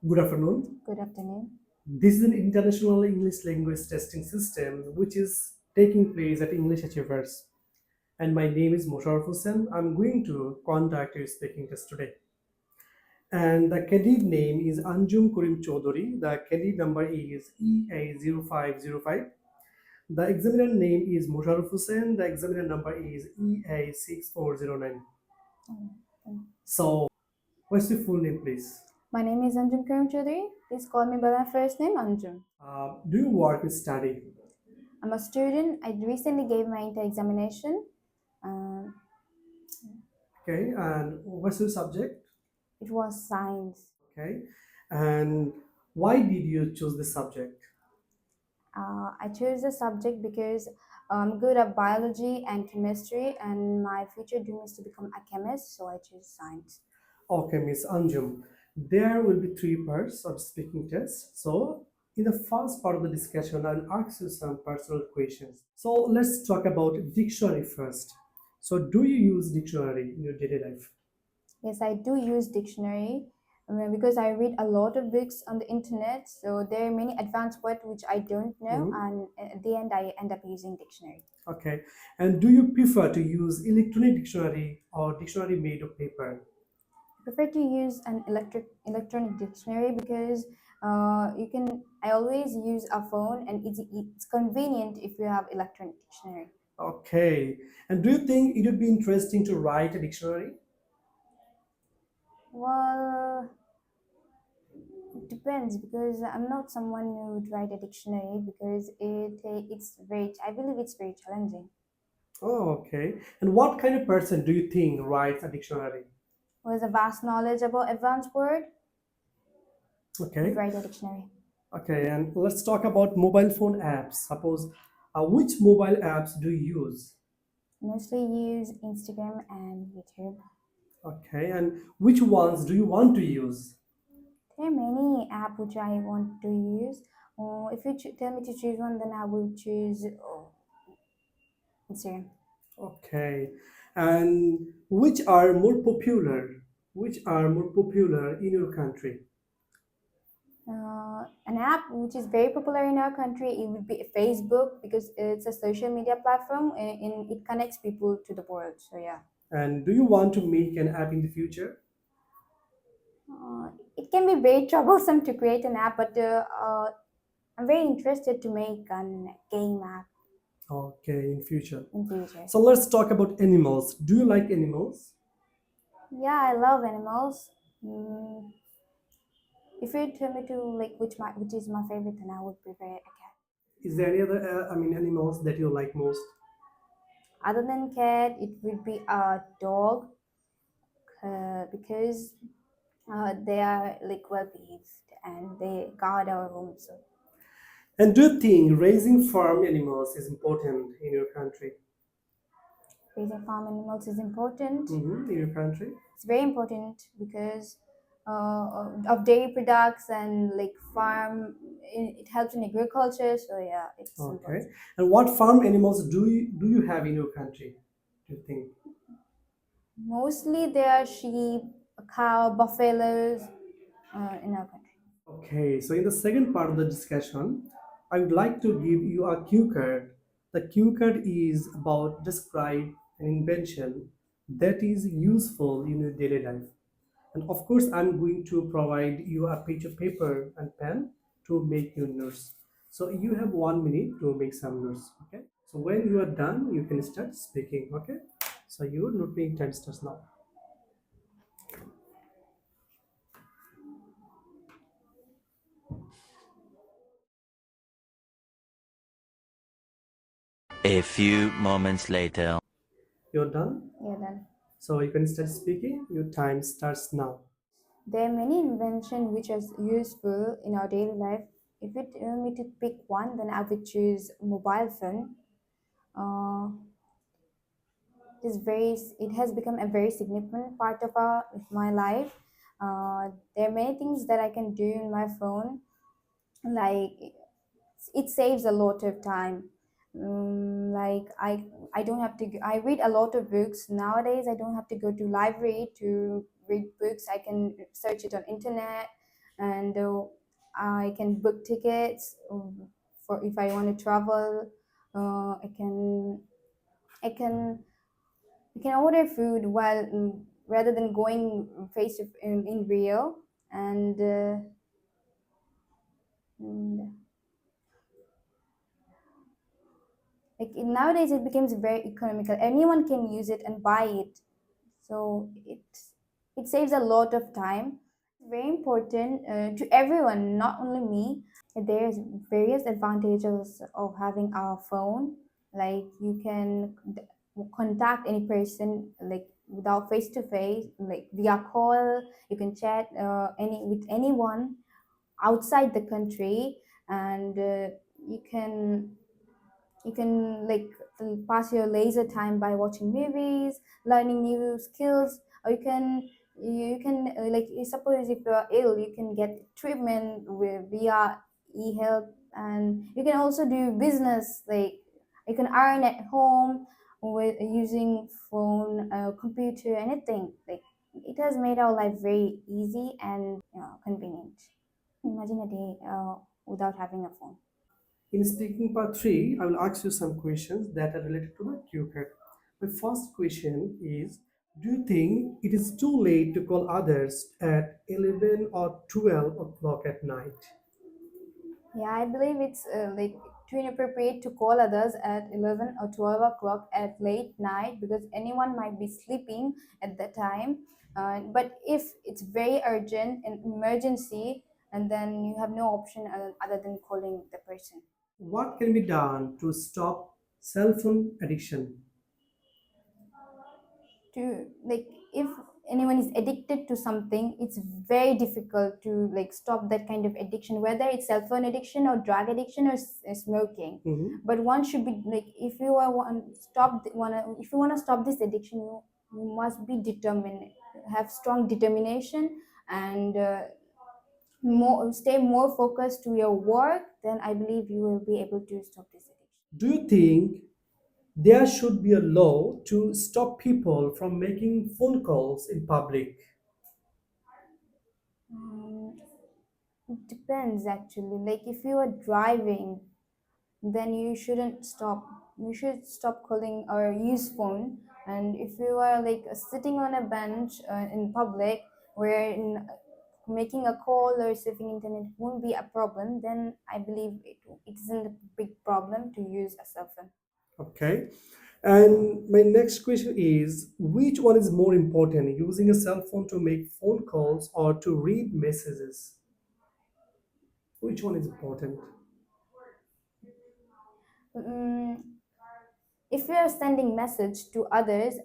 Good afternoon. Good afternoon. This is an international English language testing system which is taking place at English Achievers. And my name is Mosharaf Hussain. I'm going to conduct your speaking test today. And the candidate name is Anjum Kurim Chaudhary. The candidate number is EA0505. The examiner name is Mosharaf Hussain. The examiner number is EA6409. Mm. So, what's your full name, please? My name is Anjum Karim Chaudhary. Please call me by my first name, Anjum. Do you work or study? I'm a student. I recently gave my inter examination. Um, Okay, and what's your subject? it was science. Okay, and why did you choose this subject? I chose the subject because I'm good at biology and chemistry, and my future dream is to become a chemist, so I chose science. Okay, Miss Anjum, there will be three parts of speaking test. So, in the first part of the discussion, I'll ask you some personal questions. So, let's talk about dictionary first. So, do you use dictionary in your daily life? Yes, I do use dictionary because I read a lot of books on the internet. So there are many advanced words which I don't know, Mhm. and at the end, I end up using dictionary. Okay, and do you prefer to use electronic dictionary or dictionary made of paper? I prefer to use an electronic dictionary because you can. I always use a phone, and it's convenient if you have electronic dictionary. Okay, and do you think it would be interesting to write a dictionary? Well, it depends because I'm not someone who would write a dictionary because it's very. I believe it's very challenging. Oh, okay. And what kind of person do you think writes a dictionary? With a vast knowledge about advanced word would Okay. write a dictionary. Okay, and let's talk about mobile phone apps. Suppose, which mobile apps do you use? Mostly use Instagram and YouTube. Okay, and which ones do you want to use? There are many apps which I want to use. If you tell me to choose one, then I will choose Instagram. Okay, and which are more popular? Which are more popular in your country? An app which is very popular in our country, it would be Facebook because it's a social media platform and it connects people to the world. So yeah, And do you want to make an app in the future? it can be very troublesome to create an app, but I'm very interested to make an game app Okay, in future. in future. So let's talk about animals. Do you like animals? Yeah, I love animals. Mm, if you tell me to like which is my favorite, then I would prefer a cat. Is there any other, animals that you like most? Other than cat, it would be a dog because they are like well behaved and they guard our home. So And do you think raising farm animals is important in your country? raising farm animals is important. In your country? It's very important because of dairy products and like farm. It helps in agriculture. So yeah, it's important. Okay. And what farm animals do you have in your country? Do you think? Mostly they are sheep, cow, buffaloes in our country. Okay. So in the second part of the discussion, I would like to give you a cue card. The cue card is about describe an invention that is useful in your daily life. And of course, I'm going to provide you a page of paper and pen to make your notes. So you have 1 minute to make some notes. Okay. So when you are done, you can start speaking. Okay. So your note time starts now. A few moments later. You're done. Yeah, then So you can start speaking. Your time starts now. there are many inventions which are useful in our daily life. If you tell me to pick one, then I would choose mobile phone. Uh, it has become a very significant part of my life. There are many things that I can do in my phone, like it saves a lot of time. Like I don't have to. I read a lot of books nowadays. I don't have to go to library to read books. I can search it on internet. and I can book tickets for if I want to travel. I can I can I can order food while rather than going face to in real and. And like nowadays it becomes very economical, anyone can use it and buy it, so it saves a lot of time. It's very important to everyone, not only me. There's various advantages of having our phone, like you can contact any person like without face to face, like via call. You can chat any with anyone outside the country, and you can like pass your leisure time by watching movies, learning new skills, or you can like suppose if you are ill, you can get treatment via e-health, and you can also do business, like you can earn at home with using phone, computer, anything. Like it has made our life very easy and convenient. Imagine a day without having a phone. In speaking part 3, I will ask you some questions that are related to the cue card. My first question is, do you think it is too late to call others at 11 or 12 o'clock at night? Yeah, I believe it's like too inappropriate to call others at 11 or 12 o'clock at late night because anyone might be sleeping at that time. But if it's very urgent and emergency, and then you have no option other than calling the person. What can be done to stop cell phone addiction? To like if anyone is addicted to something, it's very difficult to like stop that kind of addiction, whether it's cell phone addiction or drug addiction or smoking. Mhm. But one should be like, if you are if you want to stop this addiction, you must be determined, have strong determination, and stay more focused to your work. Then I believe you will be able to stop this addiction. Do you think there should be a law to stop people from making phone calls in public? um, it depends actually, like if you are driving, then you shouldn't stop. You should stop calling or use phone. And if you are like sitting on a bench in public, where making a call or surfing internet won't be a problem, then I believe it isn't a big problem to use a cell phone. Okay. And my next question is, which one is more important, using a cell phone to make phone calls or to read messages? Which one is important? Mm, if you are sending message to others,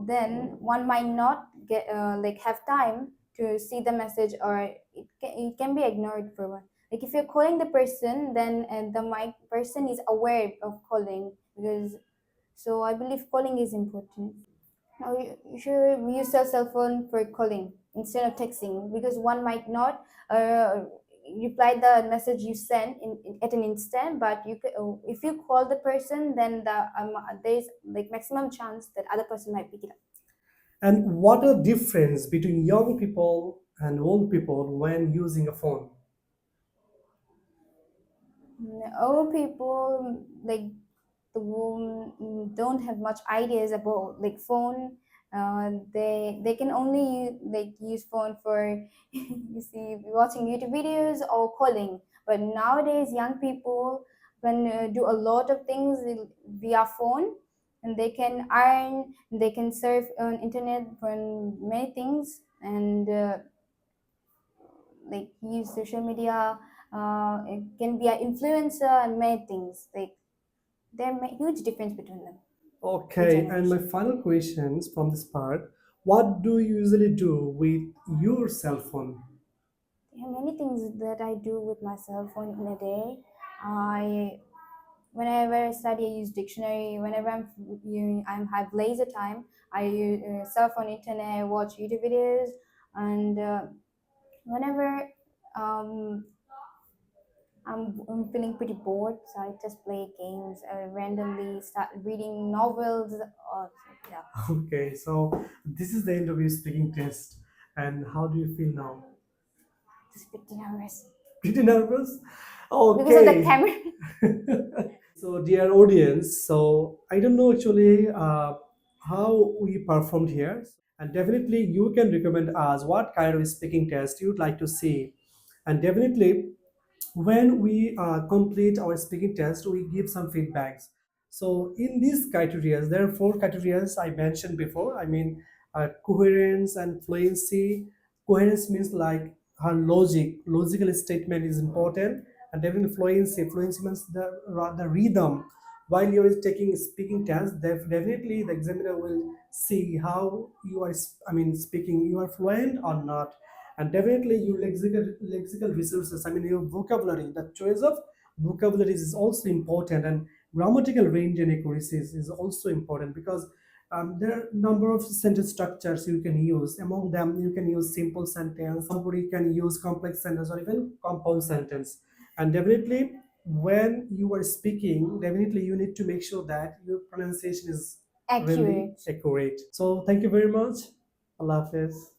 then one might not get like have time to see the message, or it can be ignored for one. Like if you're calling the person, then the mic person is aware of calling, because so I believe calling is important. Now you should use your cell phone for calling instead of texting, because one might not reply the message you send at an instant. But if you call the person, then there's like maximum chance that other person might pick it up. And what a difference between young people and old people when using a phone? Old people like the don't have much ideas about like phone. They can only like use phone for you see watching YouTube videos or calling. But nowadays young people can do a lot of things via phone, and they can earn, they can surf on internet for many things, and like use social media. It can be an influencer and many things. Like there are huge difference between them, the Okay, and my generation. final questions from this part, what do you usually do with your cell phone? There are many things that I do with my cell phone in a day. I Whenever I study, I use dictionary. Whenever I'm have laser time, I use, surf on internet, watch YouTube videos, and whenever um, I'm feeling pretty bored, so I just play games. I randomly start reading novels. Or yeah. Okay, so this is the end of your speaking test. And how do you feel now? Just pretty nervous Pretty nervous? because of the Okay. camera. So, dear audience, so I don't know actually how we performed here, and definitely you can recommend us what kind of speaking test you'd like to see, and definitely when we complete our speaking test, we give some feedbacks. So in these criteria, there are four criteria I mentioned before. I mean, coherence and fluency. Coherence means like her logical statement is important, and definitely fluency means the rhythm. While you are taking speaking test, definitely the examiner will see how you are. I mean, speaking, you are fluent or not, and definitely your lexical resources, I mean your vocabulary, the choice of vocabularies is also important, and grammatical range and accuracies is also important because there are number of sentence structures you can use. Among them you can use simple sentence, somebody can use complex sentence or even compound sentence. And definitely when you are speaking, definitely you need to make sure that your pronunciation is really Accurate. accurate. So thank you very much. Allah Hafiz.